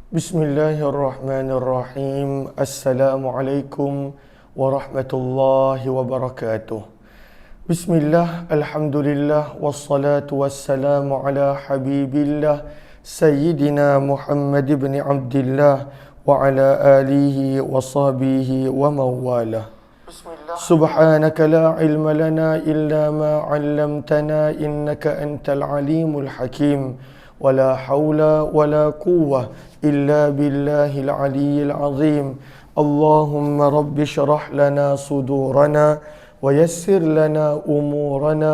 Bismillahirrahmanirrahim. Assalamualaikum warahmatullahi wabarakatuh. Bismillah, alhamdulillah, wassalatu wassalamu ala habibillah Sayyidina Muhammad ibn Abdillah wa ala alihi wa sahbihi wa mawalah. Subhanaka la ilma lana illa ma 'allamtana innaka antal alimul hakim. ولا حول ولا قوة إلا بالله العلي العظيم. اللهم رب اشرح لنا صدورنا ويسر لنا أمورنا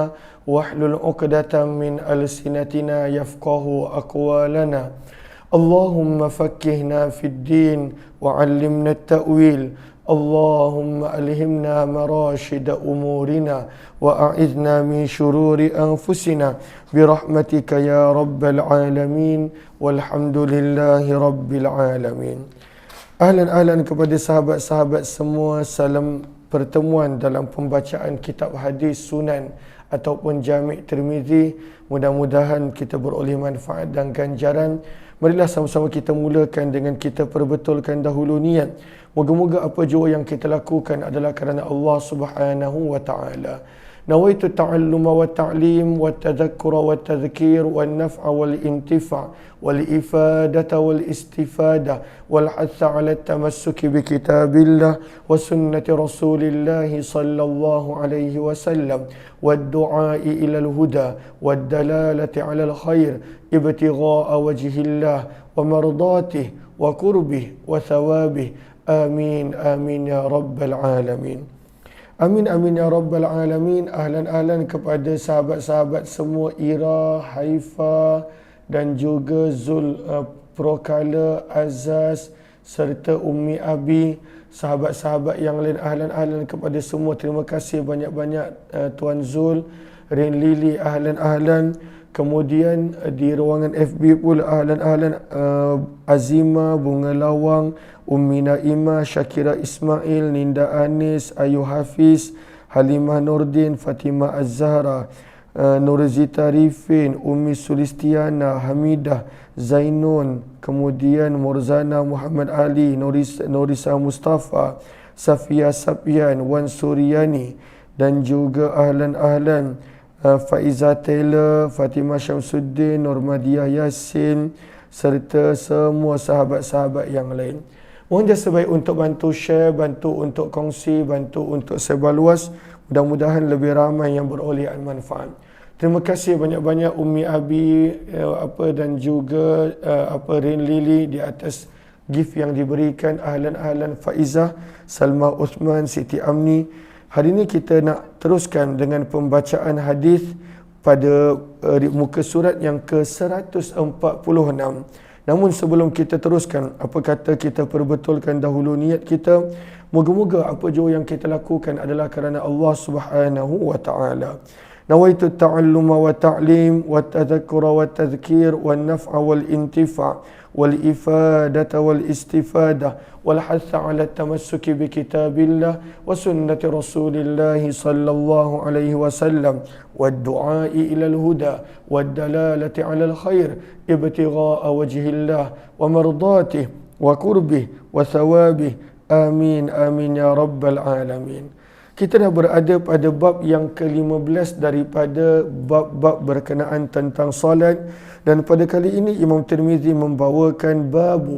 واحلل عقدة من ألسنتنا يفقه أقوالنا. اللهم فقهنا في الدين وعلمنا التأويل. اللهم ألهمنا مراشد أمورنا وأعذنا من شرور أنفسنا برحمتك يا رب العالمين والحمد لله رب العالمين. Ahlan kepada sahabat-sahabat semua, salam pertemuan dalam pembacaan kitab hadis Sunan ataupun Jami' Tirmizi. Mudah-mudahan kita beroleh manfaat dan ganjaran. Marilah sama-sama kita mulakan dengan kita perbetulkan dahulu niat. Moga-moga apa jua yang kita lakukan adalah kerana Allah Subhanahu wa taala. Nawaitu ta'alluma wa ta'lim wa tadhakkura wa tadhkir wa naf'a wal intifa' wal ifadata wal istifada wal hatha 'ala tamassuki bi kitabillah wa sunnati Rasulillah sallallahu alaihi wasallam wad du'a'i ila al huda wad dalalati 'ala al khair ibtigha'a wajhillah wa mardatihi wa qurbih wa thawabih. Amin amin ya rabbal alamin. Amin amin ya rabbal alamin. Ahlan kepada sahabat-sahabat semua, Ira, Haifa dan juga Zul Prokala, Azaz serta Ummi Abi, sahabat-sahabat yang lain. Ahlan kepada semua. Terima kasih banyak-banyak Tuan Zul, Rin Lili, ahlan. Kemudian di ruangan FB pula ahlan Azima, Bunga Lawang, Ummi Naimah, Syakira Ismail, Ninda Anis, Ayu Hafiz, Halimah Nordin, Fatimah Az-Zahra, Nurzita Rifin, Ummi Sulistiana, Hamidah, Zainun, kemudian Murzana Muhammad Ali, Norisa Mustafa, Safia Sapian, Wan Suryani dan juga ahlan Faiza Taylor, Fatimah Syamsuddin, Nurmadiah Yasin serta semua sahabat-sahabat yang lain. Mohon jasa baik untuk bantu share, bantu untuk kongsi, bantu untuk sebar luas. Mudah-mudahan lebih ramai yang beroleh manfaat. Terima kasih banyak-banyak Ummi Abi dan juga Rin Lili di atas gift yang diberikan. Ahlan Faizah, Salma Uthman, Siti Amni. Hari ini kita nak teruskan dengan pembacaan hadis pada muka surat yang ke-146. Namun sebelum kita teruskan, apa kata kita perbetulkan dahulu niat kita. Moga-moga apa jua yang kita lakukan adalah kerana Allah Subhanahu wa taala. Nawaitu ta'alluma wa ta'lim wa tadhakkura wa tadhkir wa naf'a wal intifa' wal ifadata wal istifada wal hatha 'ala tamassuki bi kitabillah wa sunnati Rasulillah sallallahu alaihi wasallam wad du'a'i ila al huda wad dalalati 'ala al khair ibtigha'a wajhillah wa mardatihi wa qurbih wa thawabih. Amin amin ya rabbal alamin. Kita dah berada pada bab yang ke-15 daripada bab-bab berkenaan tentang solat, dan pada kali ini Imam Tirmizi membawakan bab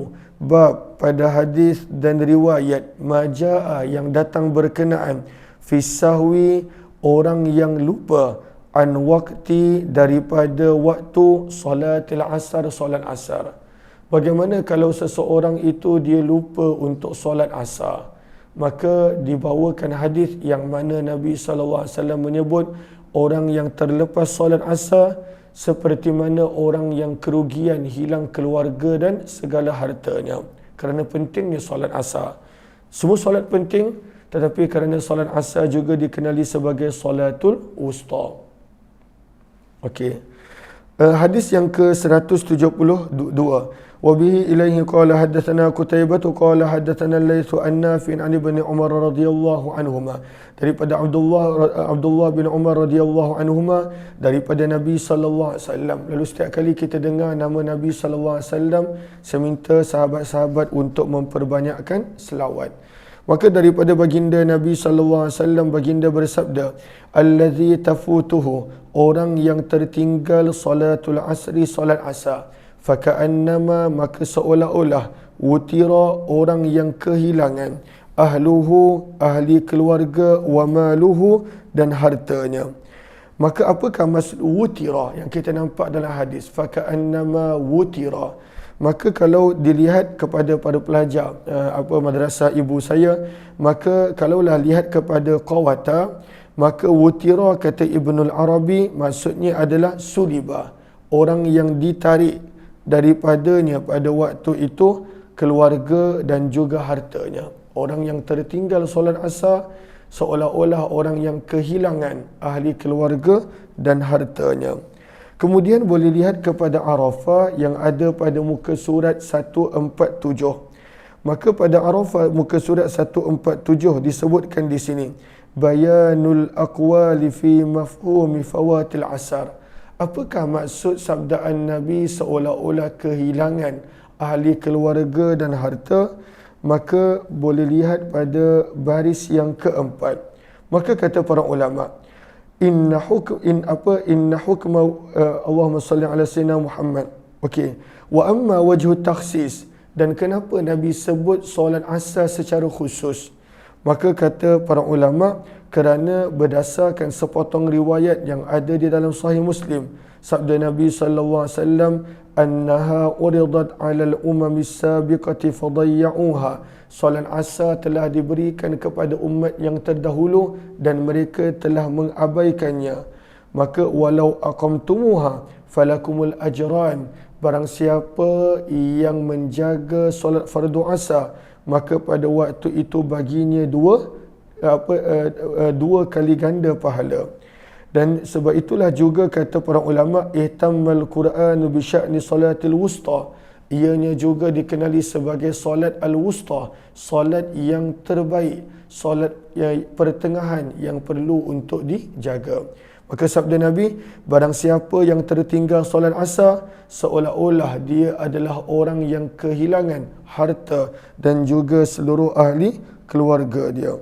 pada hadis dan riwayat majaa yang datang berkenaan fi sahwi, orang yang lupa, an waqti, daripada waktu salatil asar, solat asar. Bagaimana kalau seseorang itu dia lupa untuk solat asar? Maka dibawakan hadis yang mana Nabi SAW menyebut orang yang terlepas solat asar seperti mana orang yang kerugian, hilang keluarga dan segala hartanya. Kerana pentingnya solat asar. Semua solat penting, tetapi kerana solat asar juga dikenali sebagai solatul wusta. Okey. Hadis yang ke-172. وبه إليه قال حدثنا قتيبة قال حدثنا الليث عن نافع عن ابن عمر رضي الله عنهما daripada Abdullah bin Umar radhiyallahu anhuma daripada Nabi sallallahu alaihi wasallam. Lalu setiap kali kita dengar nama Nabi sallallahu alaihi wasallam, saya minta sahabat-sahabat untuk memperbanyakkan selawat. Maka daripada baginda Nabi sallallahu alaihi wasallam, baginda bersabda, allazi tafutuhu, orang yang tertinggal salatul asri, salat asar, faka'annama, maka seolah-olah, wutira, orang yang kehilangan, ahluhu, ahli keluarga, wa maluhu, dan hartanya. Maka apakah maksud wutira yang kita nampak dalam hadis? Faka'annama wutira. Maka kalau dilihat kepada para pelajar madrasah ibu saya, maka kalaulah lihat kepada qawata, maka wutira kata Ibnul Arabi maksudnya adalah suliba, orang yang ditarik daripadanya pada waktu itu keluarga dan juga hartanya. Orang yang tertinggal solat asar seolah-olah orang yang kehilangan ahli keluarga dan hartanya. Kemudian boleh lihat kepada Arafah yang ada pada muka surat 147. Maka pada Arafah muka surat 147 disebutkan di sini, bayanul aqwali fi mafhumi fawatil asar. Apakah maksud sabdaan Nabi seolah-olah kehilangan ahli keluarga dan harta? Maka boleh lihat pada baris yang keempat. Maka kata para ulama, inna hukma Allahumma salli ala sayyidina Muhammad. Okey. Wa amma wajhu takhsis, dan kenapa Nabi sebut solat asar secara khusus? Maka kata para ulama, kerana berdasarkan sepotong riwayat yang ada di dalam Sahih Muslim, sabda Nabi sallallahu alaihi wasallam, annaha uridat 'alal umami sabiqati fadayya'uha. Solat asar telah diberikan kepada umat yang terdahulu dan mereka telah mengabaikannya. Maka walau aqamtumuha falakumul ajran. Barang siapa yang menjaga solat fardu asar, maka pada waktu itu baginya dua kali ganda pahala. Dan sebab itulah juga kata para ulama, ihtammal Qur'anu bi sya'ni salatil wusta. Ianya juga dikenali sebagai solat al-wusta, solat yang terbaik, solat yang pertengahan yang perlu untuk dijaga. Maka sabda Nabi, barang siapa yang tertinggal solat asar, seolah-olah dia adalah orang yang kehilangan harta dan juga seluruh ahli keluarga dia.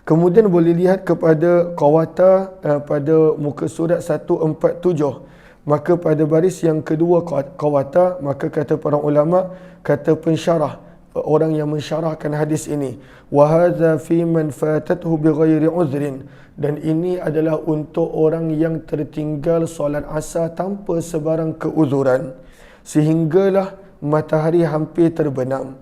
Kemudian boleh lihat kepada qawata pada muka surat 147. Maka pada baris yang kedua qawata, maka kata para ulama, kata pensyarah, orang yang mensyarahkan hadis ini, wa hadza fi man fatathu bighairi uzrin, dan ini adalah untuk orang yang tertinggal solat asar tanpa sebarang keuzuran sehinggalah matahari hampir terbenam.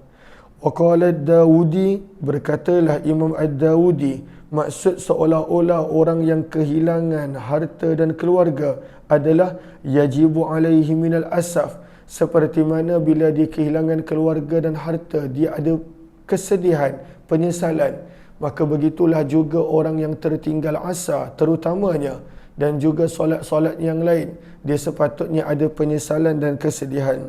Waqala Dawudi, berkatalah Imam Ad-Dawudi, maksud seolah-olah orang yang kehilangan harta dan keluarga adalah yajibu alaihi minal asaf, seperti mana bila dia kehilangan keluarga dan harta, dia ada kesedihan, penyesalan. Maka begitulah juga orang yang tertinggal asar terutamanya, dan juga solat-solat yang lain, dia sepatutnya ada penyesalan dan kesedihan.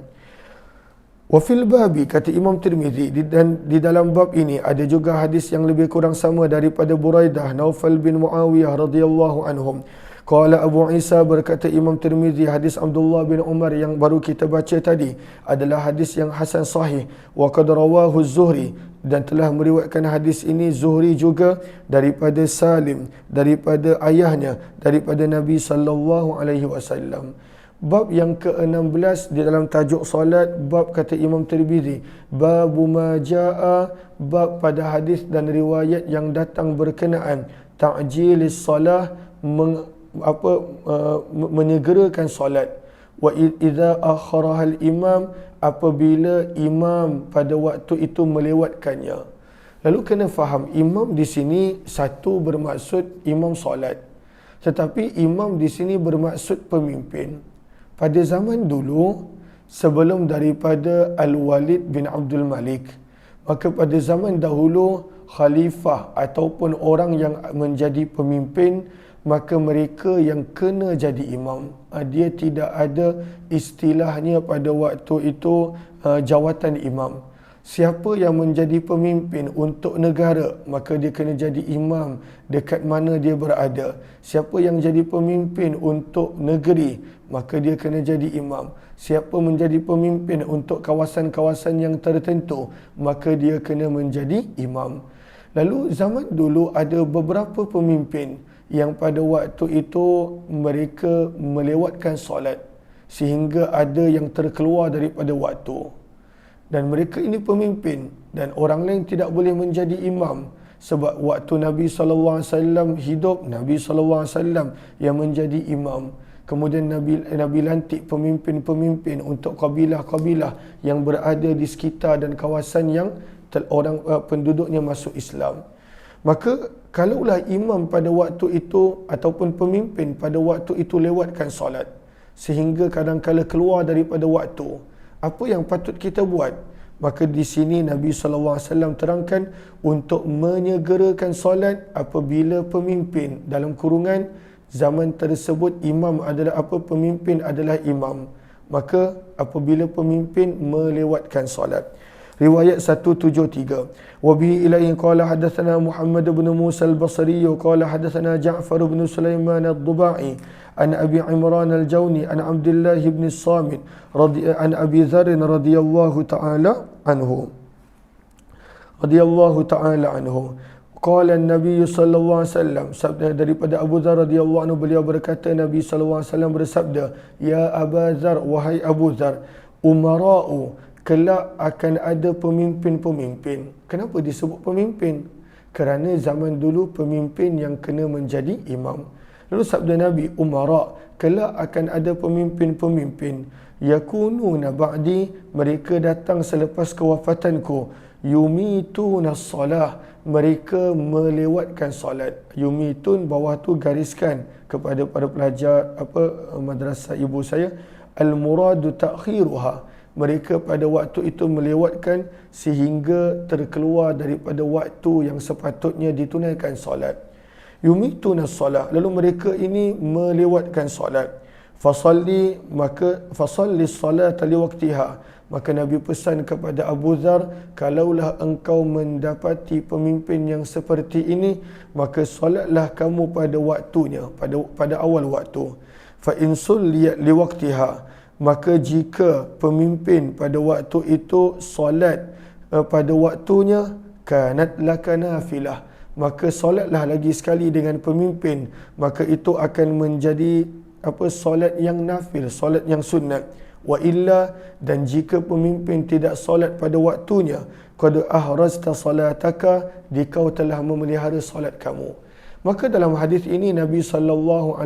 Wafil babi, kata Imam Tirmizi, dan di dalam bab ini ada juga hadis yang lebih kurang sama daripada Buraidah Naufal bin Muawiyah radhiyallahu anhum. Qala Abu Isa, berkata Imam Tirmizi, hadis Abdullah bin Umar yang baru kita baca tadi adalah hadis yang hasan sahih. Wa qad rawahu Az-Zuhri, dan telah meriwayatkan hadis ini Zuhri juga daripada Salim, daripada ayahnya, daripada Nabi sallallahu alaihi wasallam. Bab yang ke-16 di dalam tajuk solat, bab kata Imam Tirmizi, babu ma jaa, bab pada hadis dan riwayat yang datang berkenaan ta'jilis solah, menyegerakan solat. Wa idza akharaha al-imam, apabila imam pada waktu itu melewatkannya. Lalu kena faham, imam di sini satu bermaksud imam solat, tetapi imam di sini bermaksud pemimpin. Pada zaman dulu, sebelum daripada Al-Walid bin Abdul Malik, maka pada zaman dahulu khalifah ataupun orang yang menjadi pemimpin, maka mereka yang kena jadi imam. Dia tidak ada istilahnya pada waktu itu jawatan imam. Siapa yang menjadi pemimpin untuk negara, maka dia kena jadi imam dekat mana dia berada. Siapa yang jadi pemimpin untuk negeri, maka dia kena jadi imam. Siapa menjadi pemimpin untuk kawasan-kawasan yang tertentu, maka dia kena menjadi imam. Lalu zaman dulu ada beberapa pemimpin yang pada waktu itu mereka melewatkan solat sehingga ada yang terkeluar daripada waktu. Dan mereka ini pemimpin dan orang lain tidak boleh menjadi imam sebab waktu Nabi SAW hidup, Nabi SAW yang menjadi imam. Kemudian Nabi lantik pemimpin-pemimpin untuk kabilah-kabilah yang berada di sekitar dan kawasan yang penduduknya masuk Islam. Maka kalaulah imam pada waktu itu ataupun pemimpin pada waktu itu lewatkan solat sehingga kadang-kala keluar daripada waktu, apa yang patut kita buat? Maka di sini Nabi SAW terangkan untuk menyegerakan solat apabila pemimpin dalam kurungan zaman tersebut imam adalah pemimpin adalah imam. Maka apabila pemimpin melewatkan solat. Riwayat 173. Wa bihi ilaihi qala hadatsana Muhammad bin Musa al-Basri qala hadatsana Ja'far bin Sulaiman ad-Dubai an Abi Imran al-Jawni an Abdullah bin Samit an Abi Dzar radhiyallahu ta'ala anhu qala an-nabiy sallallahu alaihi wasallam, sabda daripada Abu Dzar radhiyallahu anhu, beliau berkata Nabi sallallahu alaihi wasallam bersabda, ya Abu Dzar, wahai Abu Dzar, umara'u, kelak akan ada pemimpin-pemimpin. Kenapa disebut pemimpin? Kerana zaman dulu pemimpin yang kena menjadi imam. Lalu sabda Nabi, umara, kelak akan ada pemimpin-pemimpin. Yakununa ba'di, mereka datang selepas kewafatanku. Yumituna salah, mereka melewatkan solat. Yumitun, bawah tu gariskan kepada para pelajar madrasah ibu saya. Al-muradu ta'khiruha, mereka pada waktu itu melewatkan sehingga terkeluar daripada waktu yang sepatutnya ditunaikan solat. Yumituna solat, lalu mereka ini melewatkan solat. Fasalli solat li waqtiha, maka Nabi pesan kepada Abu Dzar, kalaulah engkau mendapati pemimpin yang seperti ini, maka solatlah kamu pada waktunya, pada awal waktu. Fa in sulliyat li waqtiha, maka jika pemimpin pada waktu itu solat pada waktunya, kanat laka nafilah, maka solatlah lagi sekali dengan pemimpin, maka itu akan menjadi solat yang nafil, solat yang sunat. Wa illa, dan jika pemimpin tidak solat pada waktunya, qad ahrazta salataka, dikau telah memelihara solat kamu. Maka dalam hadis ini Nabi SAW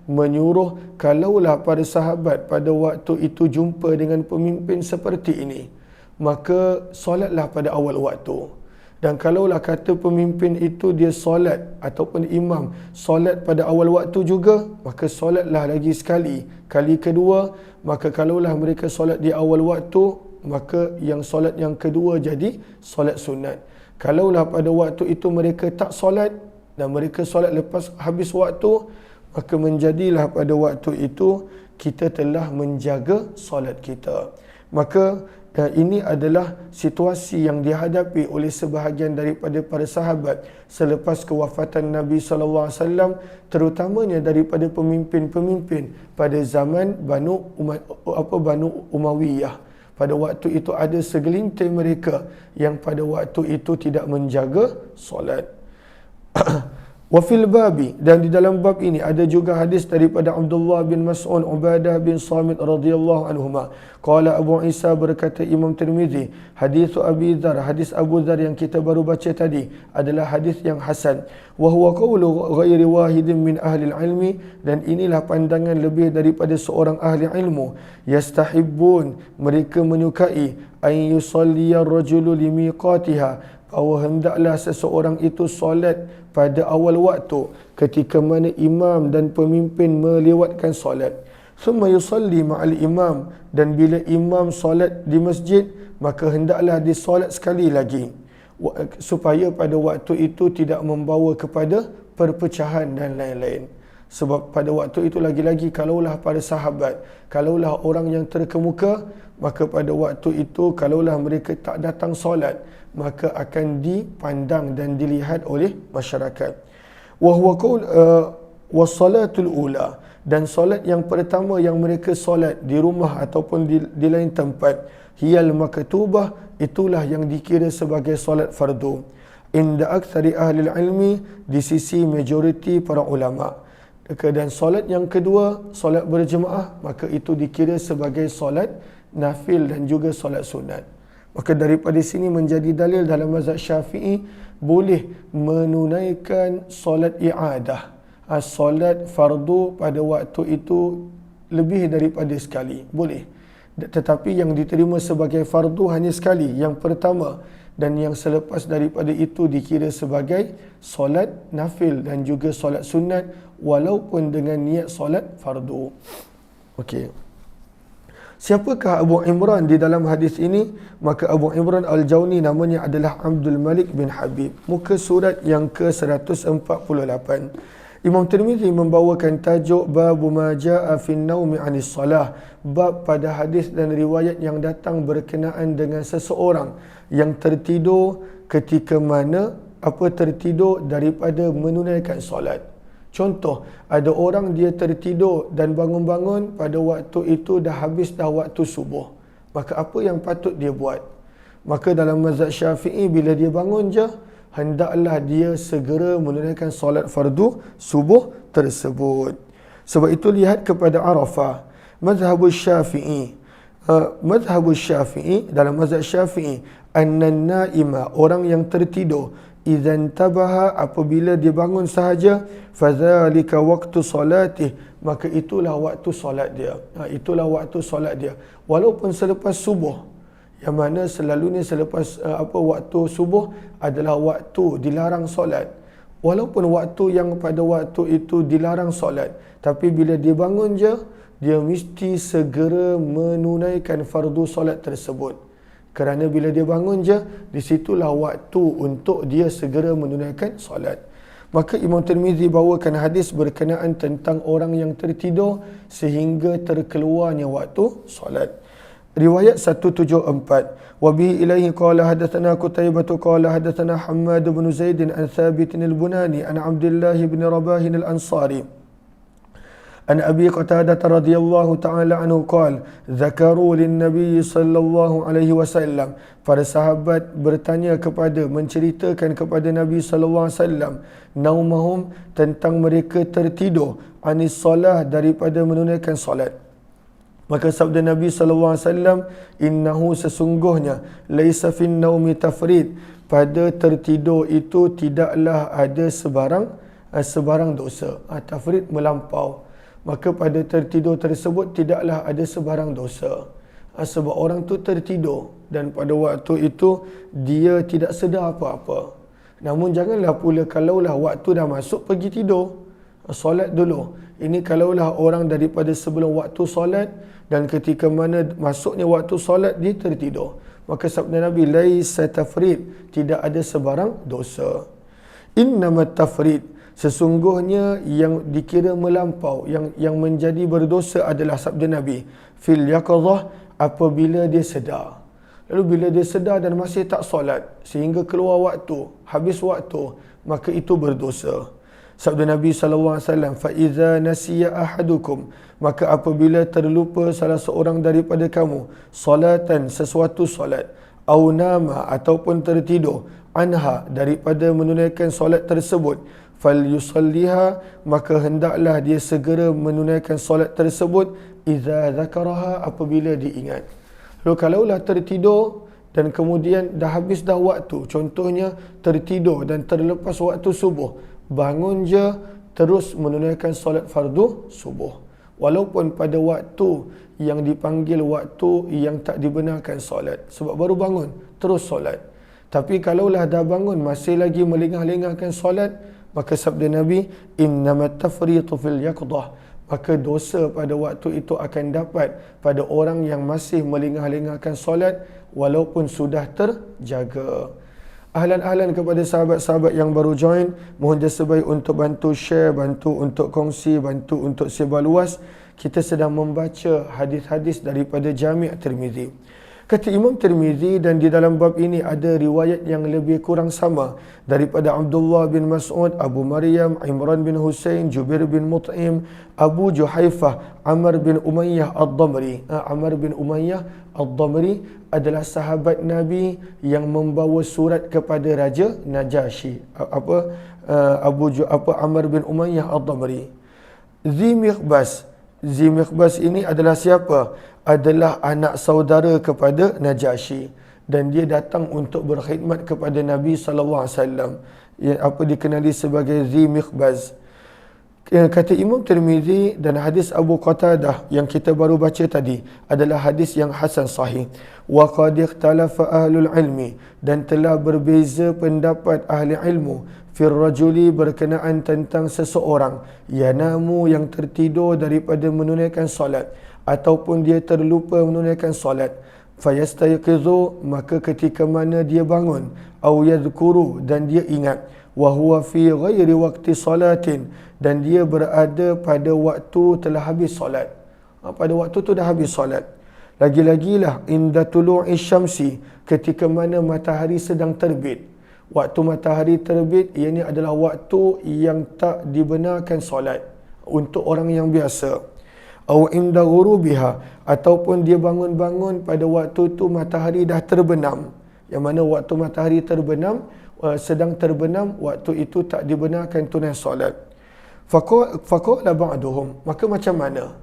menyuruh kalaulah para sahabat pada waktu itu jumpa dengan pemimpin seperti ini, maka solatlah pada awal waktu. Dan kalaulah kata pemimpin itu dia solat ataupun imam solat pada awal waktu juga, maka solatlah lagi sekali. Kali kedua, maka kalaulah mereka solat di awal waktu, maka yang solat yang kedua jadi solat sunat. Kalaulah pada waktu itu mereka tak solat dan mereka solat lepas habis waktu, maka menjadilah pada waktu itu kita telah menjaga solat kita. Maka ini adalah situasi yang dihadapi oleh sebahagian daripada para sahabat selepas kewafatan Nabi SAW, terutamanya daripada pemimpin-pemimpin pada zaman Banu Umayyah. Pada waktu itu ada segelintir mereka yang pada waktu itu tidak menjaga solat. Wa fil babi, dan di dalam bab ini ada juga hadis daripada Abdullah bin Mas'ud, Ubadah bin Samit radhiyallahu anhuma. Qala Abu Isa, berkata Imam Tirmizi, hadis Abi Dzar, hadis Abu Dzar yang kita baru baca tadi adalah hadis yang hasan. Wa huwa qawlu ghairi wahidin min ahli ilmi, dan inilah pandangan lebih daripada seorang ahli ilmu. Yastahibbun, mereka menyukai an yusalliya ar-rajulu limiqatiha, bahawa hendaklah seseorang itu solat pada awal waktu ketika mana imam dan pemimpin melewatkan solat. Summa yusalli ma'al imam, dan bila imam solat di masjid, maka hendaklah disolat sekali lagi supaya pada waktu itu tidak membawa kepada perpecahan dan lain-lain. Sebab pada waktu itu lagi-lagi kalaulah para sahabat, kalaulah orang yang terkemuka, maka pada waktu itu kalaulah mereka tak datang solat, maka akan dipandang dan dilihat oleh masyarakat. Wa huwa qaul was-salatul ula, dan solat yang pertama yang mereka solat di rumah ataupun di lain tempat, hiyal maktubah, itulah yang dikira sebagai solat fardu. Inda aktsari ahli ilmi, di sisi majoriti para ulama. Dan solat yang kedua, solat berjemaah, maka itu dikira sebagai solat nafil dan juga solat sunat. Maka daripada sini menjadi dalil dalam mazhab Syafi'i boleh menunaikan solat i'adah, solat fardu pada waktu itu lebih daripada sekali, boleh. Tetapi yang diterima sebagai fardu hanya sekali, yang pertama, dan yang selepas daripada itu dikira sebagai solat nafil dan juga solat sunat walaupun dengan niat solat fardu. Okey. Siapakah Abu Imran di dalam hadis ini? Maka Abu Imran Al-Jawni namanya adalah Abdul Malik bin Habib. Muka surat yang ke-148. Imam Tirmizi membawakan tajuk Babu ma jaa fi an-naumi 'anis salah, bab pada hadis dan riwayat yang datang berkenaan dengan seseorang yang tertidur ketika mana tertidur daripada menunaikan solat. Contoh, ada orang dia tertidur dan bangun-bangun pada waktu itu dah habis dah waktu subuh. Maka apa yang patut dia buat? Maka dalam mazhab Syafi'i bila dia bangun je, hendaklah dia segera menunaikan solat fardu subuh tersebut. Sebab itu lihat kepada Arafah. Mazhabul Syafi'i, dalam mazhab Syafi'i, annan naima, orang yang tertidur, idzan tabaha, apabila dia bangun sahaja, fadzalika waqtu solatih, maka itulah waktu solat dia. Itulah waktu solat dia. Walaupun selepas subuh, yang mana selalunya selepas waktu subuh adalah waktu dilarang solat. Walaupun waktu yang pada waktu itu dilarang solat, tapi bila dia bangun je, dia mesti segera menunaikan fardu solat tersebut. Kerana bila dia bangun je, disitulah waktu untuk dia segera menunaikan solat. Maka Imam Tirmizi bawakan hadis berkenaan tentang orang yang tertidur sehingga terkeluarnya waktu solat. Riwayat 174. Wa bihi ilaihi qala hadatsana Qutaibah qala hadatsana Hammad bin Zaid an Thabit al-Bunani an Abdullah bin Rabah al-Ansari an Abi Qatadah radhiyallahu ta'ala anhu qala dzakaru lin-nabiy sallallahu alaihi wasallam. Para sahabat bertanya menceritakan kepada Nabi sallallahu alaihi wasallam naumahum, tentang mereka tertidur, anis solah, daripada menunaikan solat. Maka sabda Nabi SAW, innahu, sesungguhnya, laisa fin naumi tafrid, pada tertidur itu tidaklah ada sebarang dosa. Tafrid, melampau. Maka pada tertidur tersebut tidaklah ada sebarang dosa. Sebab orang tu tertidur dan pada waktu itu dia tidak sedar apa-apa. Namun janganlah pula kalaulah waktu dah masuk pergi tidur, solat dulu. Ini kalaulah orang daripada sebelum waktu solat dan ketika mana masuknya waktu solat dia tertidur. Maka sabda Nabi, laisa tafrid, tidak ada sebarang dosa. Innamat tafrid, sesungguhnya yang dikira melampau, yang menjadi berdosa adalah sabda Nabi, fil yaqadhah, apabila dia sedar. Lalu bila dia sedar dan masih tak solat sehingga keluar waktu, habis waktu, maka itu berdosa. Sabda Nabi SAW, فَإِذَا نَسِيَ أَحَدُكُمْ, maka apabila terlupa salah seorang daripada kamu, salatan, sesuatu solat, au nama, ataupun tertidur, anha, daripada menunaikan solat tersebut, فَلْيُصَلِّهَا, maka hendaklah dia segera menunaikan solat tersebut, إِذَا ذَكَرَهَا, apabila diingat. Lalu kalaulah tertidur dan kemudian dah habis dah waktu, contohnya tertidur dan terlepas waktu subuh, bangun je terus menunaikan solat fardu subuh, walaupun pada waktu yang dipanggil waktu yang tak dibenarkan solat, sebab baru bangun terus solat. Tapi kalaulah dah bangun masih lagi melengah-lengahkan solat, maka sabda Nabi, innamat tafritu fil yaqdah, maka dosa pada waktu itu akan dapat pada orang yang masih melengah-lengahkan solat walaupun sudah terjaga. ahlan-ahlan kepada sahabat-sahabat yang baru join, mohon jasa baik untuk bantu share, bantu untuk kongsi, bantu untuk sebar luas. Kita sedang membaca hadis-hadis daripada Jami' Tirmizi. Kata Imam Tirmizi, dan di dalam bab ini ada riwayat yang lebih kurang sama daripada Abdullah bin Mas'ud, Abu Maryam, Imran bin Husain, Jubair bin Mut'im, Abu Juhaifah, Amr bin Umayyah Ad-Damri. Amr bin Umayyah Ad-Damri adalah sahabat Nabi yang membawa surat kepada Raja Najasyi. Amr bin Umayyah Ad-Damri. Zi Miqbas ini adalah siapa? Adalah anak saudara kepada Najasyi, dan dia datang untuk berkhidmat kepada Nabi SAW, yang dikenali sebagai Zi Miqbas. Kata Imam Tirmizi, dan hadis Abu Qatadah yang kita baru baca tadi adalah hadis yang hasan sahih. Wa qad ikhtalafa ahlul ilmi, dan telah berbeza pendapat ahli ilmu fir rajuli, berkenaan tentang seseorang yanamu, yang tertidur daripada menunaikan solat, ataupun dia terlupa menunaikan solat. Fayastayqizu, maka ketika mana dia bangun, au yadhkuru, dan dia ingat, wa huwa fi ghairi waqti salatin, dan dia berada pada waktu telah habis solat. Pada waktu tu dah habis solat. Lagi-lagilah inda tulu'i syamsi, ketika mana matahari sedang terbit. Waktu matahari terbit, ianya adalah waktu yang tak dibenarkan solat untuk orang yang biasa. Au inda ghurubiha, ataupun dia bangun-bangun pada waktu tu matahari dah terbenam. Yang mana waktu matahari terbenam, sedang terbenam, waktu itu tak dibenarkan tunai solat. Faqala ba'duhum, maka macam mana?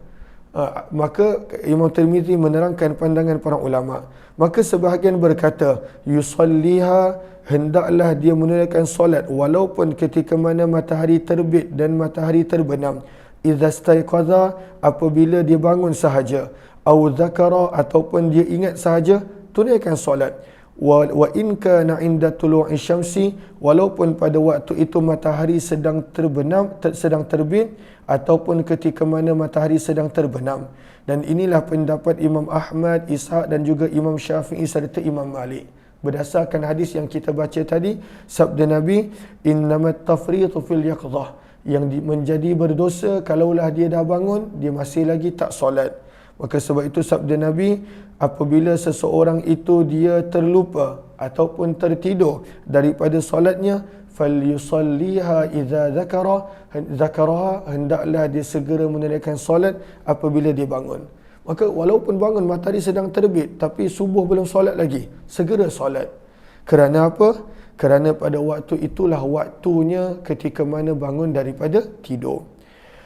Maka Imam Tirmizi menerangkan pandangan para ulama. Maka sebahagian berkata, yusalliha, hendaklah dia menunaikan solat walaupun ketika mana matahari terbit dan matahari terbenam. Idza staiqadha, apabila dia bangun sahaja. Au dzakara, ataupun dia ingat sahaja, tunaikan solat. Wa in kana inda tulu'i syamsi, walaupun pada waktu itu matahari sedang terbenam, sedang terbit, ataupun ketika mana matahari sedang terbenam. Dan inilah pendapat Imam Ahmad, Ishaq, dan juga Imam Syafi'i serta Imam Malik. Berdasarkan hadis yang kita baca tadi, sabda Nabi, innamat tafritu fil yaqdhah, yang menjadi berdosa kalaulah dia dah bangun, dia masih lagi tak solat. Maka sebab itu sabda Nabi, apabila seseorang itu dia terlupa ataupun tertidur daripada solatnya, falyusalliha idza dzakaraha, hendaklah dia segera menunaikan solat apabila dia bangun. Maka walaupun bangun matahari sedang terbit tapi subuh belum solat lagi, segera solat. Kerana apa? Kerana pada waktu itulah waktunya ketika mana bangun daripada tidur.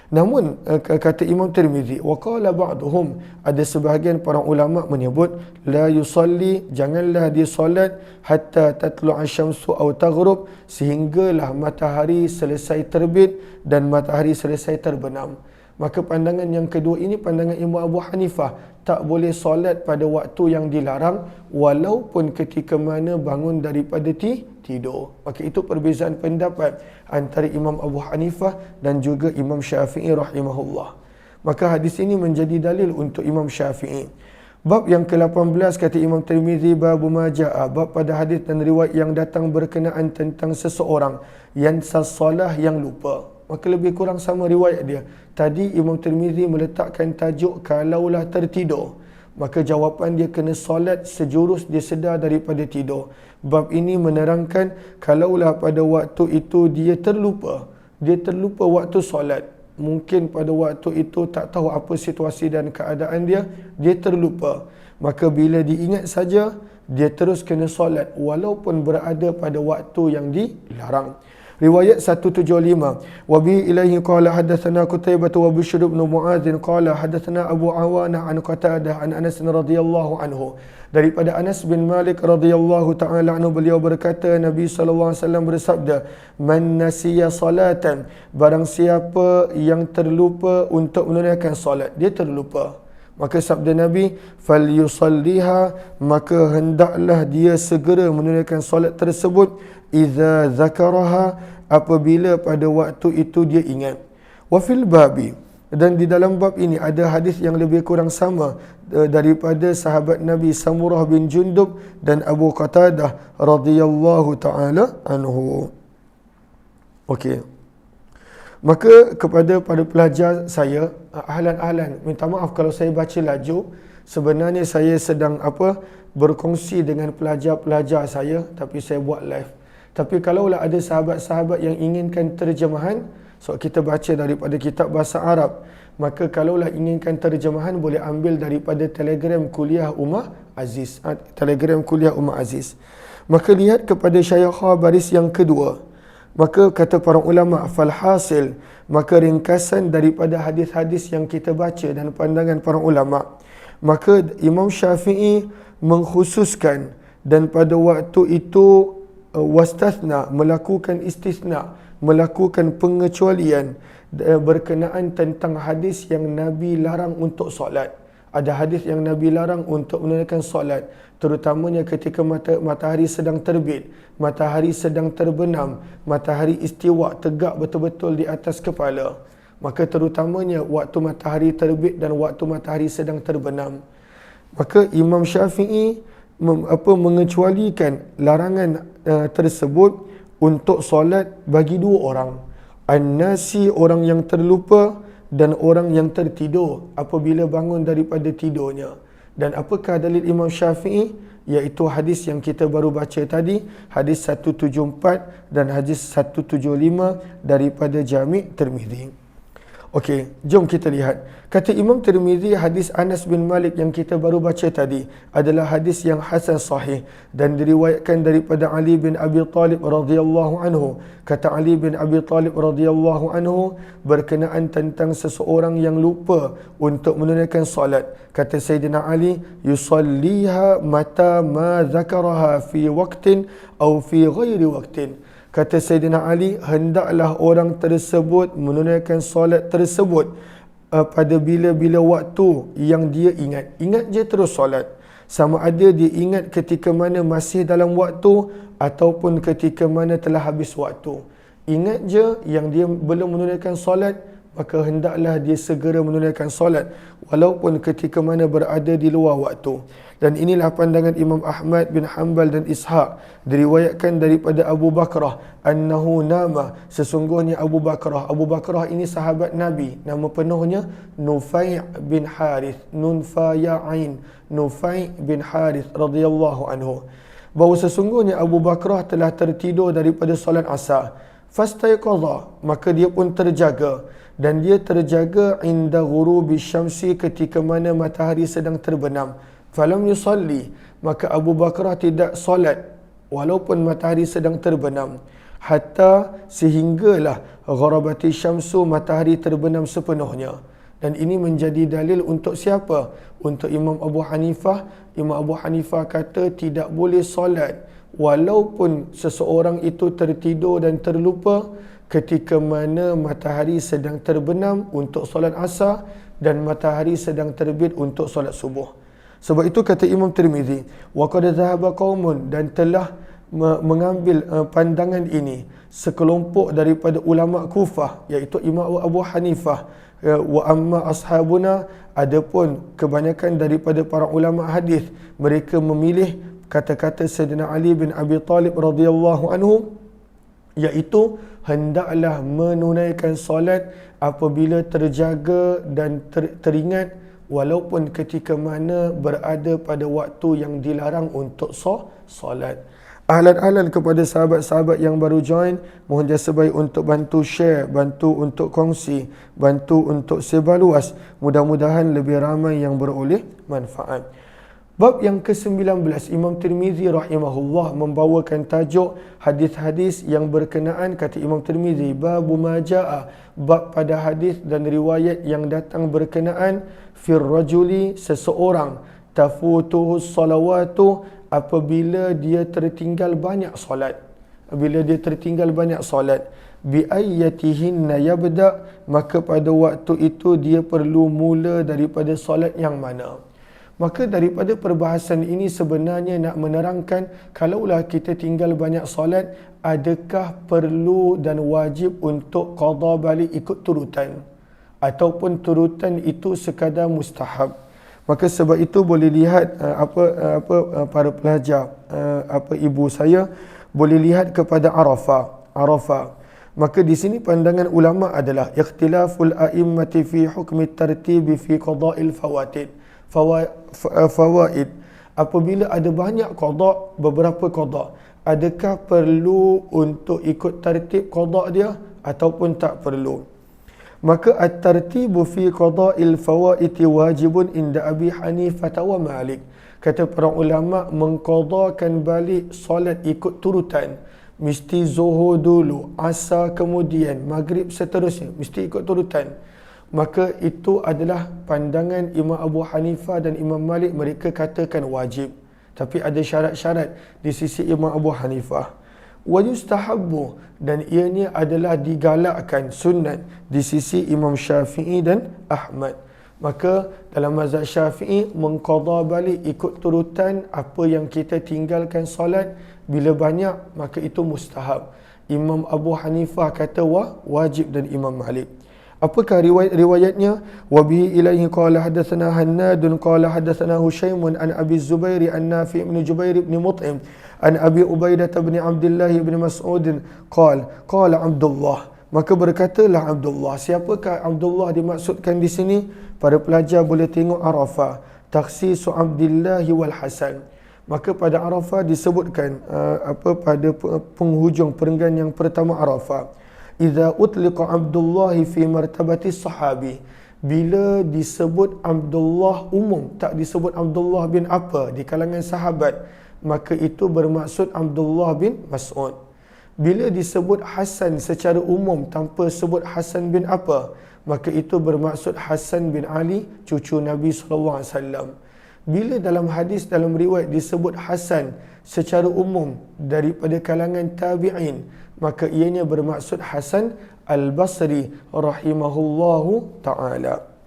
Namun kata Imam Tirmizi, wa qala ba'duhum, ada sebahagian para ulama menyebut, la yusalli, janganlah dia solat hatta tatlu'a syamsu aw taghrub, sehinggalah matahari selesai terbit dan matahari selesai terbenam. Maka pandangan yang kedua ini pandangan Imam Abu Hanifah, tak boleh solat pada waktu yang dilarang walaupun ketika mana bangun daripada tidur. Maka itu perbezaan pendapat antara Imam Abu Hanifah dan juga Imam Syafi'i rahimahullah. Maka hadis ini menjadi dalil untuk Imam Syafi'i. Bab yang ke-18 kata Imam Tirmizi, bab ma jaa, bab pada hadis dan riwayat yang datang berkenaan tentang seseorang yang salah, yang lupa. Maka lebih kurang sama riwayat dia. Tadi Imam Tirmizi meletakkan tajuk kalaulah tertidur. Maka jawapan dia kena solat sejurus dia sedar daripada tidur. Bab ini menerangkan kalaulah pada waktu itu dia terlupa waktu solat. Mungkin pada waktu itu tak tahu apa situasi dan keadaan dia terlupa. Maka bila diingat saja, dia terus kena solat walaupun berada pada waktu yang dilarang. Riwayat 175, wa bi ilaihi qala hadatsana Qutaibah wa Bishr bin Muadz qala hadatsana Abu Awanah an Qatadah an Anas radhiyallahu anhu. Daripada Anas bin Malik radhiyallahu taala anhu, beliau berkata, Nabi sallallahu alaihi wasallam bersabda, man nasiya salatan, barang siapa yang terlupa untuk menunaikan solat, dia terlupa, maka sabda Nabi, falyusalliha, maka hendaklah dia segera menunaikan solat tersebut, idza zakaraha, apabila pada waktu itu dia ingat. Wa fil babi, Dan di dalam bab ini ada hadis yang lebih kurang sama daripada sahabat Nabi Samurah bin Jundub dan Abu Qatadah radhiyallahu taala anhu. Okey. Maka kepada para pelajar saya, ahlan, minta maaf kalau saya baca laju. Sebenarnya saya sedang berkongsi dengan pelajar-pelajar saya, tapi saya buat live. Tapi kalaulah ada sahabat-sahabat yang inginkan terjemahan, so kita baca daripada kitab bahasa Arab, maka kalaulah inginkan terjemahan boleh ambil daripada Telegram Kuliah Ummah Aziz. Telegram Kuliah Ummah Aziz. Maka lihat kepada Syaikha baris yang kedua. Maka kata para ulama, falhasil, maka ringkasan daripada hadis-hadis yang kita baca dan pandangan para ulama, maka Imam Syafi'i mengkhususkan dan pada waktu itu wastathna, melakukan istisna, melakukan pengecualian berkenaan tentang hadis yang Nabi larang untuk solat. Ada hadis yang Nabi larang untuk menunaikan solat, terutamanya ketika matahari sedang terbit, matahari sedang terbenam, matahari istiwa tegak betul-betul di atas kepala. Maka terutamanya waktu matahari terbit dan waktu matahari sedang terbenam. Maka Imam Syafi'i mengecualikan larangan tersebut untuk solat bagi dua orang. An-nasi, orang yang terlupa, dan orang yang tertidur apabila bangun daripada tidurnya. Dan apakah dalil Imam Syafi'i? Iaitu hadis yang kita baru baca tadi, hadis 174 dan hadis 175 daripada Jami' Tirmizi. Okey, jom kita lihat. Kata Imam Tirmizi, hadis Anas bin Malik yang kita baru baca tadi adalah hadis yang hasan sahih dan diriwayatkan daripada Ali bin Abi Talib radhiyallahu anhu. Kata Ali bin Abi Talib radhiyallahu anhu berkenaan tentang seseorang yang lupa untuk menunaikan solat. Kata Sayyidina Ali, yusalliha mata ma zakaraha fi waqtin aw fi ghairi waqtin. Kata Sayyidina Ali, hendaklah orang tersebut menunaikan solat tersebut pada bila-bila waktu yang dia ingat. Ingat je terus solat. Sama ada dia ingat ketika mana masih dalam waktu ataupun ketika mana telah habis waktu. Ingat je yang dia belum menunaikan solat, maka hendaklah dia segera menunaikan solat walaupun ketika mana berada di luar waktu. Dan inilah pandangan Imam Ahmad bin Hanbal dan Ishaq. Diriwayatkan daripada Abu Bakrah annahu nama, sesungguhnya Abu Bakrah ini sahabat Nabi, nama penuhnya Nufai' bin Harith, Nunfaya'ain, Nufai' bin Harith radhiyallahu anhu, bahawa sesungguhnya Abu Bakrah telah tertidur daripada solat asar. Fastayqadha, maka dia pun terjaga, dan dia terjaga inda ghurubi syamsi, ketika mana matahari sedang terbenam. Falam yusalli, maka Abu Bakrah tidak solat walaupun matahari sedang terbenam, hatta sehinggalah gharabati syamsu, matahari terbenam sepenuhnya. Dan ini menjadi dalil untuk siapa? Untuk Imam Abu Hanifah. Imam Abu Hanifah kata tidak boleh solat walaupun seseorang itu tertidur dan terlupa ketika mana matahari sedang terbenam untuk solat asar dan matahari sedang terbit untuk solat subuh. Sebab itu kata Imam Tirmizi, wa qad dhahaba qaumun, dan telah mengambil pandangan ini sekelompok daripada ulama Kufah, iaitu Imam Abu Hanifah, wa amma ashabuna, adapun kebanyakan daripada para ulama hadis, mereka memilih kata-kata Sayyidina Ali bin Abi Talib radhiyallahu anhu, iaitu hendaklah menunaikan solat apabila terjaga dan teringat, walaupun ketika mana berada pada waktu yang dilarang untuk solat. Ahlan-ahlan kepada sahabat-sahabat yang baru join, mohon jasa baik untuk bantu share, bantu untuk kongsi, bantu untuk sebar luas. Mudah-mudahan lebih ramai yang beroleh manfaat. Bab yang ke-19, Imam Tirmizi rahimahullah membawakan tajuk hadis-hadis yang berkenaan, kata Imam Tirmizi, babu majaa, bab pada hadis dan riwayat yang datang berkenaan fir rajuli, seseorang, tafutuhu salawatu, apabila dia tertinggal banyak solat. Bila dia tertinggal banyak solat, bi ayyatihinna yabda, maka pada waktu itu dia perlu mula daripada solat yang mana. Maka daripada perbahasan ini sebenarnya nak menerangkan, kalaulah kita tinggal banyak solat, adakah perlu dan wajib untuk qada balik ikut turutan? ataupun turutan itu sekadar mustahab. Maka sebab itu boleh lihat para pelajar, ibu saya boleh lihat kepada Arafah. Maka di sini pandangan ulama adalah ikhtilaful a'immati fi hukmi tartibi fi qada'il fawaid. Apabila ada banyak qada', beberapa qada', adakah perlu untuk ikut tertib qada' dia ataupun tak perlu? Maka at-tartibu fi qada'il fawaiti wajibun inda Abi Hanifah wa Malik. Kata para ulama, mengqadakan balik solat ikut turutan. Mesti zuhur dulu, asar kemudian, maghrib seterusnya. Mesti ikut turutan. Maka itu adalah pandangan Imam Abu Hanifah dan Imam Malik. Mereka katakan wajib. Tapi ada syarat-syarat di sisi Imam Abu Hanifah. Wa yustahabbu, dan ianya adalah digalakkan, sunat di sisi Imam Syafi'i dan Ahmad. Maka dalam mazhab Syafi'i mengqada balik ikut turutan apa yang kita tinggalkan solat bila banyak, maka itu mustahab. Imam Abu Hanifah kata wajib dan Imam Malik. Apakah riwayatnya? Wa bihi ilaihi qala hadatsana Hannadun qala hadatsana Hushaimun an Abi Zubair an Nafi' bin Jubair bin Mut'im an Abi Ubaidah bin Abdullah bin Mas'ud qala Abdullah. Maka berkatalah Abdullah. Siapakah Abdullah dimaksudkan di sini? Para pelajar boleh tengok Arafah, takhsisu Abdullah wal Hasan. Maka pada Arafah disebutkan pada penghujung perenggan yang pertama Arafah, idza utliqa Abdullah fi martabati sahabi, bila disebut Abdullah umum, tak disebut Abdullah bin apa di kalangan sahabat, maka itu bermaksud Abdullah bin Mas'ud. Bila disebut Hasan secara umum tanpa sebut Hasan bin apa, maka itu bermaksud Hasan bin Ali, cucu Nabi SAW. Bila dalam hadis, dalam riwayat disebut Hasan secara umum daripada kalangan tabi'in, maka ianya bermaksud Hasan Al-Basri rahimahullahu ta'ala.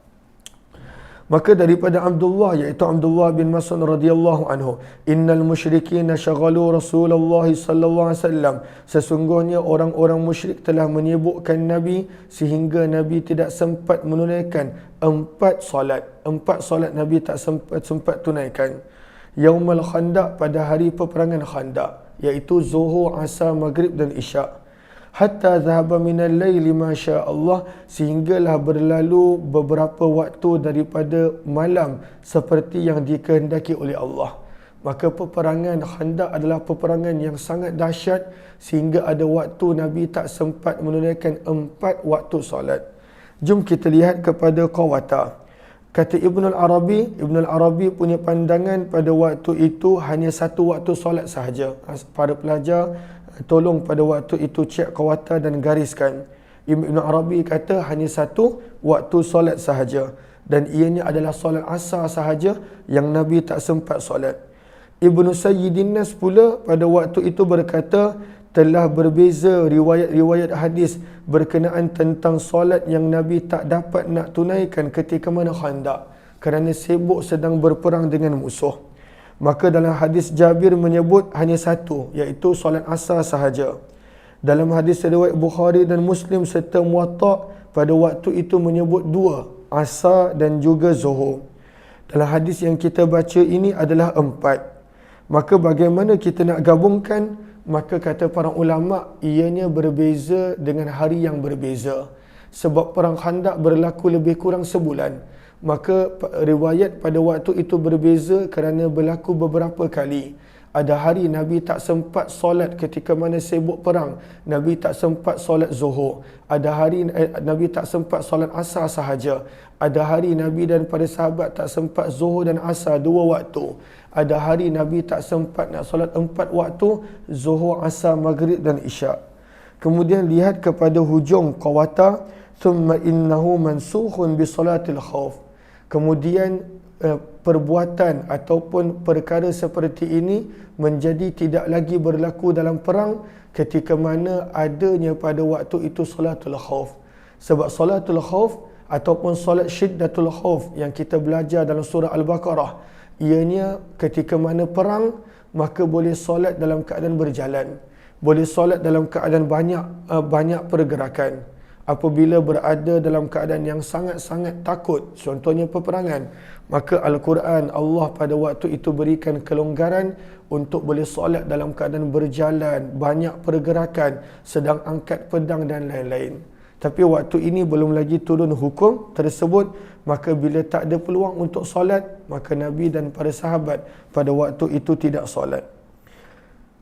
Maka daripada Abdullah, iaitu Abdullah bin Mas'ud radhiyallahu anhu, innal musyrikina syaghalu Rasulullah sallallahu alaihi wasallam, sesungguhnya orang-orang musyrik telah menyibukkan Nabi sehingga Nabi tidak sempat menunaikan 4 solat Nabi tak sempat tunaikan. Yaumul Khandaq, pada hari peperangan Khandaq, iaitu Zuhur, Asar, Maghrib dan Isyak. Hatta zahaba minal laili ma Allah, sehinggalah berlalu beberapa waktu daripada malam seperti yang dikehendaki oleh Allah. Maka peperangan Khandaq adalah peperangan yang sangat dahsyat sehingga ada waktu Nabi tak sempat menunaikan 4 waktu solat. Jom kita lihat kepada Qawata. Kata Ibn al-Arabi punya pandangan pada waktu itu hanya 1 waktu solat sahaja. Para pelajar tolong pada waktu itu cek Qawata dan gariskan. Ibn Arabi kata hanya 1 waktu solat sahaja, dan ianya adalah solat asar sahaja yang Nabi tak sempat solat. Ibn Sayyidin Nas pula pada waktu itu berkata telah berbeza riwayat-riwayat hadis berkenaan tentang solat yang Nabi tak dapat nak tunaikan ketika mana Khandaq kerana sibuk sedang berperang dengan musuh. Maka dalam hadis Jabir menyebut hanya 1, iaitu solat asar sahaja. Dalam hadis riwayat Bukhari dan Muslim serta Muwatta, pada waktu itu menyebut 2, asar dan juga zuhur. Dalam hadis yang kita baca ini adalah 4. Maka bagaimana kita nak gabungkan? Maka kata para ulama, ianya berbeza dengan hari yang berbeza. Sebab perang Khandaq berlaku lebih kurang sebulan. Maka riwayat pada waktu itu berbeza kerana berlaku beberapa kali. Ada hari Nabi tak sempat solat ketika mana sibuk perang, Nabi tak sempat solat zuhur. Ada hari Nabi tak sempat solat asar sahaja. Ada hari Nabi dan para sahabat tak sempat zuhur dan asar 2 waktu. Ada hari Nabi tak sempat nak solat 4 waktu, zuhur, asar, maghrib dan isyak. Kemudian lihat kepada hujung Qawata, thumma innahu mansukhun bi salatil khauf. Kemudian perbuatan ataupun perkara seperti ini menjadi tidak lagi berlaku dalam perang ketika mana adanya pada waktu itu salatul khauf. Sebab salatul khauf ataupun solat syiddatul khauf yang kita belajar dalam surah Al-Baqarah, ianya ketika mana perang, maka boleh solat dalam keadaan berjalan, boleh solat dalam keadaan banyak pergerakan. apabila berada dalam keadaan yang sangat-sangat takut, contohnya peperangan, maka Al-Quran Allah pada waktu itu berikan kelonggaran untuk boleh solat dalam keadaan berjalan, banyak pergerakan, sedang angkat pedang dan lain-lain. Tapi waktu ini belum lagi turun hukum tersebut, maka bila tak ada peluang untuk solat, maka Nabi dan para sahabat pada waktu itu tidak solat.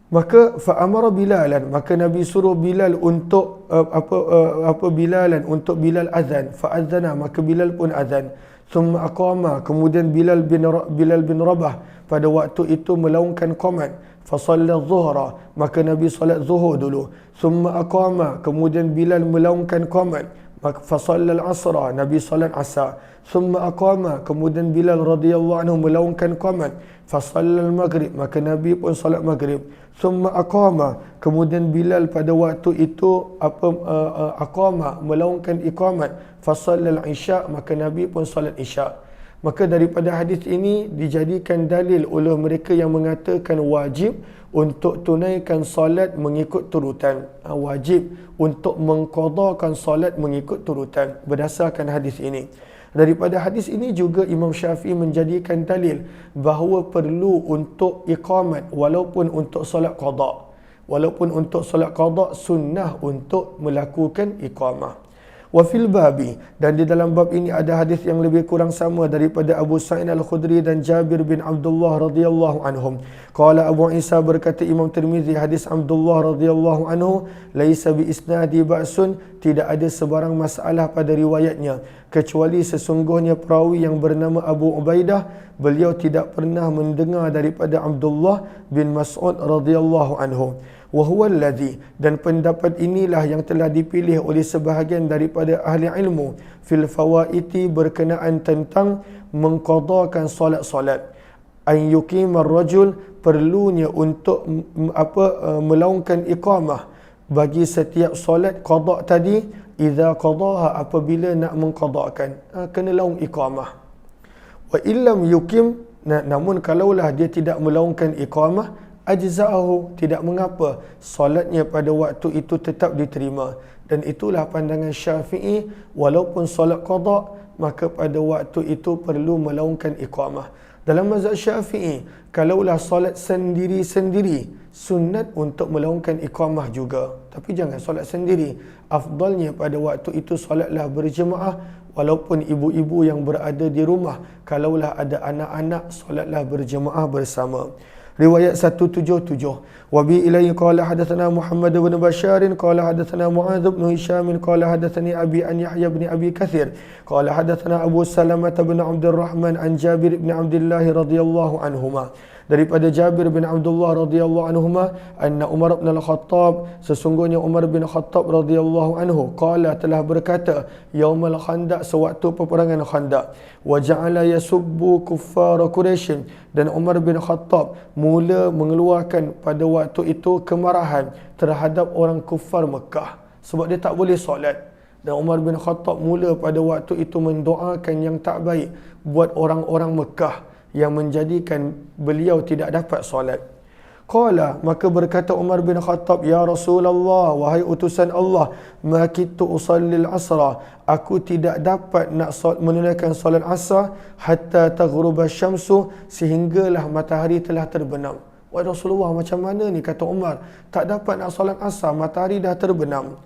Maka fa'amara Bilalan, maka Nabi suruh Bilal untuk Bilalan untuk Bilal azan, fa'adzana, maka Bilal pun azan. Thumma aqama, kemudian Bilal bin Rabah pada waktu itu melaungkan qomat, fa shalla zuhra, maka Nabi solat zuhur dulu. Thumma aqama, kemudian Bilal melaungkan qomat, maka fa shalla al-asra, Nabi solat asar. Thumma aqama, kemudian Bilal radhiyallahu anhu melaungkan qomat, fa shalla al-maghrib, maka Nabi pun solat maghrib. Thumma aqama, kemudian Bilal pada waktu itu aqama, melaungkan iqamat, fa shalla al-isya, maka Nabi pun solat isya. Maka daripada hadis ini dijadikan dalil oleh mereka yang mengatakan wajib untuk tunaikan solat mengikut turutan. Wajib untuk mengqadakan solat mengikut turutan berdasarkan hadis ini. Daripada hadis ini juga Imam Syafi'i menjadikan dalil bahawa perlu untuk iqamat walaupun untuk solat qada. Walaupun untuk solat qada sunnah untuk melakukan iqamah. Wa fil babi, dan di dalam bab ini ada hadis yang lebih kurang sama daripada Abu Sa'id Al-Khudri dan Jabir bin Abdullah radhiyallahu anhum. Qala Abu Isa, berkata Imam Tirmizi, hadis Abdullah radhiyallahu anhu, laisa bi isnadi ba'sun, tidak ada sebarang masalah pada riwayatnya, kecuali sesungguhnya perawi yang bernama Abu Ubaidah, beliau tidak pernah mendengar daripada Abdullah bin Mas'ud radhiyallahu anhu. Wahuwa alladhi, dan pendapat inilah yang telah dipilih oleh sebahagian daripada ahli ilmu fil fawaiti berkenaan tentang mengqadakan solat-solat. An yuqimar rajul, perlunya untuk melaungkan iqamah bagi setiap solat qada tadi, idza qadaha, apabila nak mengqadakan, kena laung iqamah. Wa illam yuqim, namun kalaulah dia tidak melaungkan iqamah, ajza'ahu, tidak mengapa, solatnya pada waktu itu tetap diterima. Dan itulah pandangan Syafi'i, walaupun solat qada, maka pada waktu itu perlu melaungkan iqamah. Dalam mazhab Syafi'i, kalaulah solat sendiri-sendiri, sunat untuk melaungkan iqamah juga. Tapi jangan solat sendiri. Afdalnya pada waktu itu solatlah berjemaah, walaupun ibu-ibu yang berada di rumah, kalaulah ada anak-anak, solatlah berjemaah bersama. Riwayat 177. Wa bi ilayhi qala hadatsana Muhammad bin Bashar qala hadatsana Muadz bin Hisham qala hadatsani Abi an Yahya bin Abi Katsir qala hadatsana Abu Salamah bin Abdurrahman an Jabir bin Abdullah radhiyallahu anhuma, daripada Jabir bin Abdullah radhiyallahu anhuma, anna Umar bin Al-Khattab, sesungguhnya Umar bin Khattab radhiyallahu anhu, qala, telah berkata, yaumul khandaq, sewaktu peperangan Khandaq, wa ja'ala yasubbu kuffar Quraisy, dan Umar bin Khattab mula mengeluarkan pada waktu itu kemarahan terhadap orang kufar Mekah sebab dia tak boleh solat. Dan Umar bin Khattab mula pada waktu itu mendoakan yang tak baik buat orang-orang Mekah yang menjadikan beliau tidak dapat solat. Qala, maka berkata Umar bin Khattab, ya Rasulullah, wahai utusan Allah, ma kittu usallil asra, aku tidak dapat nak menunaikan solat asar hatta taghruba syamsu, sehinggalah matahari telah terbenam. Wahai Rasulullah, macam mana ni, kata Umar, tak dapat nak solat asar, matahari dah terbenam.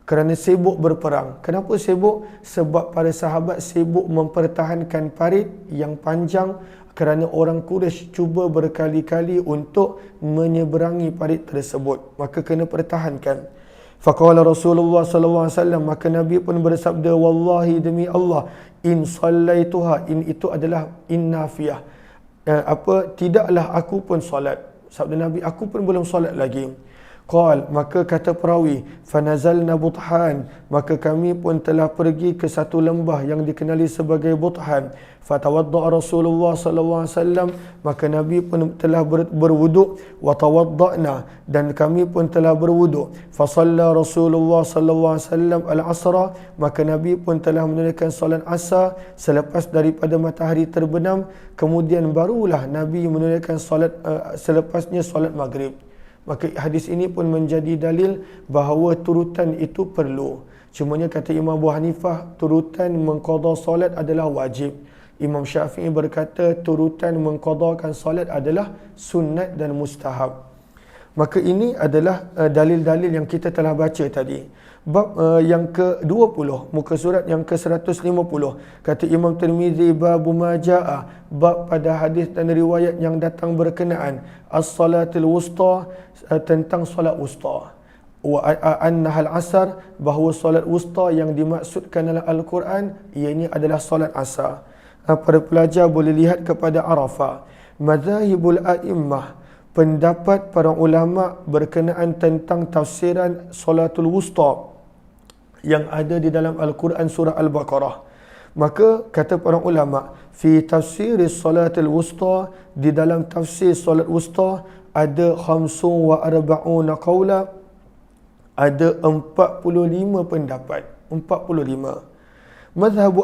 Kerana sibuk berperang. Kenapa sibuk? Sebab para sahabat sibuk mempertahankan parit yang panjang, kerana orang Quraisy cuba berkali-kali untuk menyeberangi parit tersebut, maka kena pertahankan. Faqala Rasulullah sallallahu alaihi wasallam, maka Nabi pun bersabda, wallahi, demi Allah, in sallaituha, in itu adalah in nafiyah, tidaklah aku pun solat. Sabda Nabi, aku pun belum solat lagi. Qal, maka kata perawi, fanazalna Buthan, maka kami pun telah pergi ke satu lembah yang dikenali sebagai Buthan. Fatawadda Rasulullah sallallahu alaihi wasallam, maka Nabi pun telah berwuduk, wa tawaddana, dan kami pun telah berwuduk. Fa shalla Rasulullah sallallahu alaihi wasallam al-asra, maka Nabi pun telah menunaikan solat asar selepas daripada matahari terbenam, kemudian barulah Nabi menunaikan solat selepasnya solat maghrib. Maka hadis ini pun menjadi dalil bahawa turutan itu perlu. Cumanya kata Imam Abu Hanifah, turutan mengqada solat adalah wajib. Imam Syafi'i berkata turutan mengqadakan solat adalah sunat dan mustahab. Maka ini adalah dalil-dalil yang kita telah baca tadi. Bab yang ke-20, muka surat yang ke-150. Kata Imam Tirmizi, babu ma jaa, bab pada hadis dan riwayat yang datang berkenaan as-salatul wusta, tentang solat wusta. Wa annahal asar, bahawa solat wusta yang dimaksudkan dalam Al-Quran ianya adalah solat asar. Para pelajar boleh lihat kepada Arafah. Mazahibul a'immah, pendapat para ulama berkenaan tentang tafsiran solatul wusta yang ada di dalam Al-Quran surah Al-Baqarah. Maka kata para ulama, fi tafsir solatul wusta, di dalam tafsir solat wusta ada 45 qawla, ada 45 pendapat, 45. Mazhabu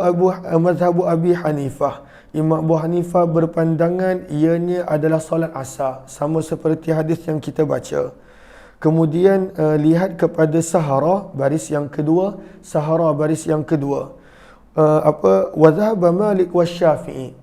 Abi Hanifah, Imam Abu Hanifah berpandangan ianya adalah solat asar, sama seperti hadis yang kita baca. Kemudian lihat kepada Sahara baris yang kedua, Sahara baris yang kedua. Wa dhahaba Malik wa Syafi'i,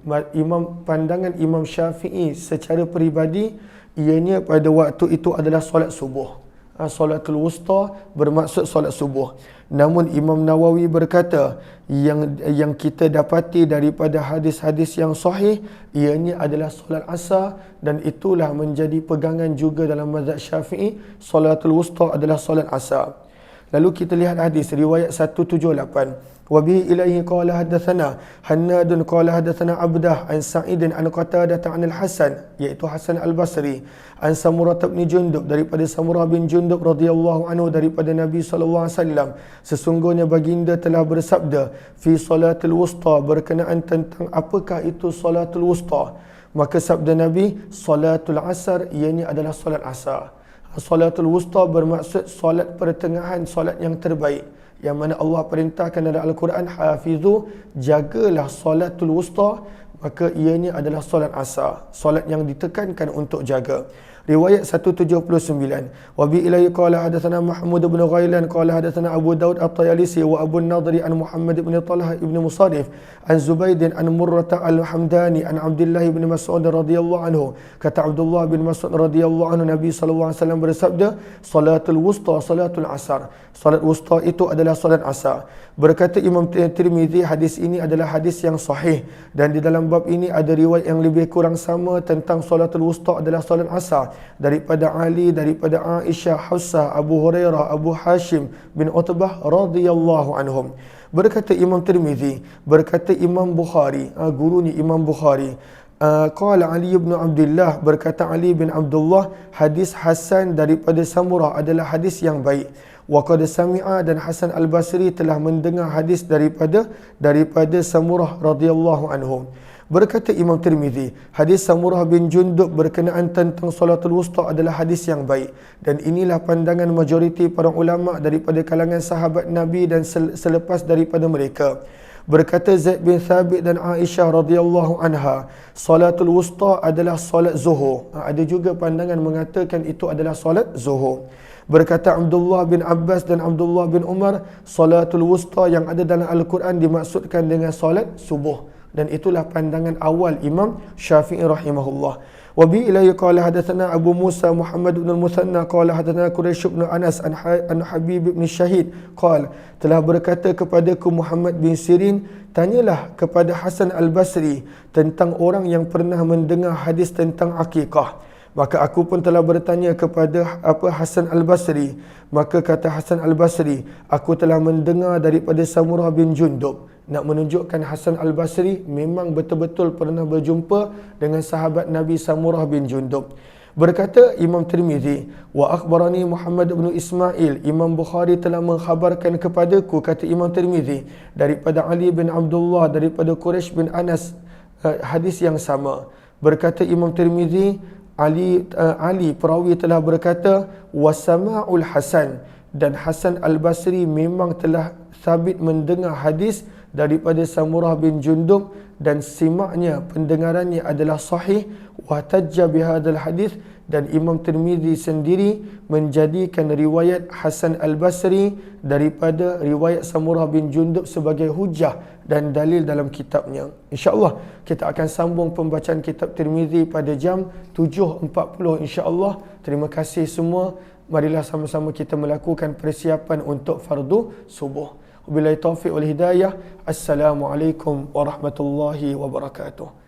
pandangan Imam Syafi'i secara peribadi ianya pada waktu itu adalah solat subuh. Solatul wusta bermaksud solat subuh. Namun Imam Nawawi berkata yang kita dapati daripada hadis-hadis yang sahih ianya adalah solat asar, dan itulah menjadi pegangan juga dalam mazhab Syafi'i, solatul wusta adalah solat asar. Lalu kita lihat hadis riwayat 178. Wa bihi ilaihi qala hadatsana Hannadun qala hadatsana Abdah an Sa'id an Qatadah an Al-Hasan, iaitu Hasan Al-Basri, an Samurah bin Jundub, daripada Samurah bin Jundub radhiyallahu anhu, daripada Nabi sallallahu alaihi wasallam, sesungguhnya baginda telah bersabda fi salatul wusta, berkenaan tentang apakah itu salatul wusta. Maka sabda Nabi, salatul asar, ianya adalah solat asar. Salatul wusta bermaksud solat pertengahan, solat yang terbaik, yang mana Allah perintahkan dalam Al-Quran, hafizu, jagalah salatul wusta, maka ianya adalah solat asar, solat yang ditekankan untuk jaga. Riwayat 179. Wa bi ilaihi qala hadatsana Mahmud bin Ghailan qala hadatsana Abu Daud At-Tayalisi wa Abu Nadri an Muhammad bin Talha ibn Musarrif an Zubaid an Murrah Al-Hamdani an Abdullah bin Mas'ud radhiyallahu anhu. Kata Abdullah bin Mas'ud radhiyallahu anhu, Nabi sallallahu alaihi wasallam bersabda, salatul wusta salatul asar. Salat wusta itu adalah salat asar. Berkata Imam Tirmizi, hadis ini adalah hadis yang sahih, dan di dalam bab ini ada riwayat yang lebih kurang sama tentang salatul wusta adalah salat asar, daripada Ali, daripada Aisyah, Hafsah, Abu Hurairah, Abu Hashim bin Utbah radhiyallahu anhum. Berkata Imam Tirmizi, berkata Imam Bukhari, gurunya Imam Bukhari, qala Ali bin Abdullah, berkata Ali bin Abdullah, hadis Hasan daripada Samurah adalah hadis yang baik. Wa qad sami'a, dan Hasan Al-Basri telah mendengar hadis daripada Samurah radhiyallahu anhu. Berkata Imam Tirmizi, hadis Samurah bin Jundub berkenaan tentang salatul wusta adalah hadis yang baik, dan inilah pandangan majoriti para ulama daripada kalangan sahabat Nabi dan selepas daripada mereka. Berkata Zaid bin Thabit dan Aisyah radhiyallahu anha, salatul wusta adalah solat zuhur. Ada juga pandangan mengatakan itu adalah solat zuhur. Berkata Abdullah bin Abbas dan Abdullah bin Umar, salatul wusta yang ada dalam Al-Quran dimaksudkan dengan solat subuh, dan itulah pandangan awal Imam Syafi'i rahimahullah. Wa bi ilaihi qala hadatsana Abu Musa Muhammad bin Al-Muthanna qala hadatsana Quraisy bin Anas an Habib bin Syahid qala, telah berkata kepadaku Muhammad bin Sirin, tanyalah kepada Hasan Al-Basri tentang orang yang pernah mendengar hadis tentang akikah. Maka aku pun telah bertanya kepada Hasan Al-Basri. Maka kata Hasan Al-Basri, aku telah mendengar daripada Samurah bin Jundub. Nak menunjukkan Hasan Al-Basri memang betul-betul pernah berjumpa dengan sahabat Nabi Samurah bin Jundub. Berkata Imam Tirmizi, wa akhbarani Muhammad bin Ismail, Imam Bukhari telah mengkhabarkan kepadaku, kata Imam Tirmizi, daripada Ali bin Abdullah, daripada Quraisy bin Anas, hadis yang sama. Berkata Imam Tirmizi, Ali perawi telah berkata, wasama'ul Hasan, dan Hasan Al-Basri memang telah sabit mendengar hadis daripada Samurah bin Jundub dan simaknya pendengarannya adalah sahih. Wa tajja bihadzal hadis, dan Imam Tirmizi sendiri menjadikan riwayat Hasan Al-Basri daripada riwayat Samurah bin Jundub sebagai hujah dan dalil dalam kitabnya. InsyaAllah kita akan sambung pembacaan kitab Tirmizi pada jam 7.40 insyaAllah. Terima kasih semua. Marilah sama-sama kita melakukan persiapan untuk fardu subuh. Wabillahi taufiq wal hidayah. Assalamualaikum warahmatullahi wabarakatuh.